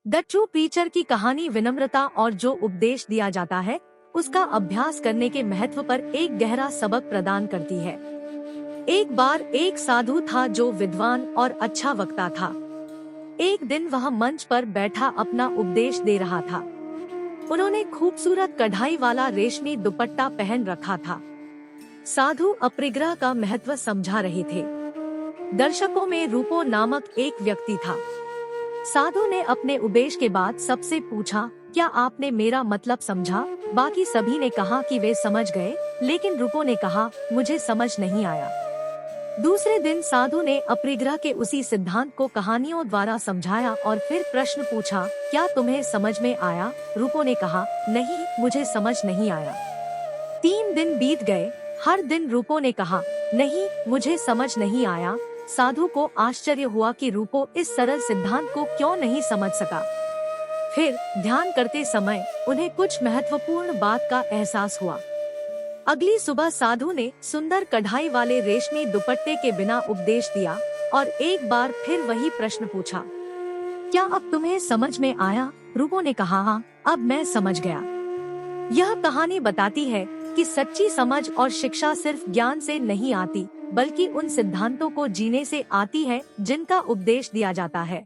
The true preacher की कहानी विनम्रता और जो उपदेश दिया जाता है उसका अभ्यास करने के महत्व पर एक गहरा सबक प्रदान करती है। एक बार एक साधु था जो विद्वान और अच्छा वक्ता था। एक दिन वह मंच पर बैठा अपना उपदेश दे रहा था। उन्होंने खूबसूरत कढ़ाई वाला रेशमी दुपट्टा पहन रखा था। साधु अपरिग्रह का महत्व समझा रहे थे। दर्शकों में रूपो नामक एक व्यक्ति था। साधु ने अपने उपदेश के बाद सबसे पूछा, क्या आपने मेरा मतलब समझा? बाकी सभी ने कहा कि वे समझ गए, लेकिन रूपो ने कहा, मुझे समझ नहीं आया। दूसरे दिन साधु ने अपरिग्रह के उसी सिद्धांत को कहानियों द्वारा समझाया और फिर प्रश्न पूछा, क्या तुम्हें समझ में आया? रूपो ने कहा, नहीं, मुझे समझ नहीं आया। 3 दिन बीत गए। हर दिन रूपो ने कहा, नहीं, मुझे समझ नहीं आया। साधु को आश्चर्य हुआ कि रूपो इस सरल सिद्धांत को क्यों नहीं समझ सका। फिर ध्यान करते समय उन्हें कुछ महत्वपूर्ण बात का एहसास हुआ। अगली सुबह साधु ने सुंदर कढ़ाई वाले रेशमी दुपट्टे के बिना उपदेश दिया और एक बार फिर वही प्रश्न पूछा, क्या अब तुम्हें समझ में आया? रूपो ने कहा, हाँ, अब मैं समझ गया। यह कहानी बताती है कि सच्ची समझ और शिक्षा सिर्फ ज्ञान से नहीं आती, बल्कि उन सिद्धांतों को जीने से आती है जिनका उपदेश दिया जाता है।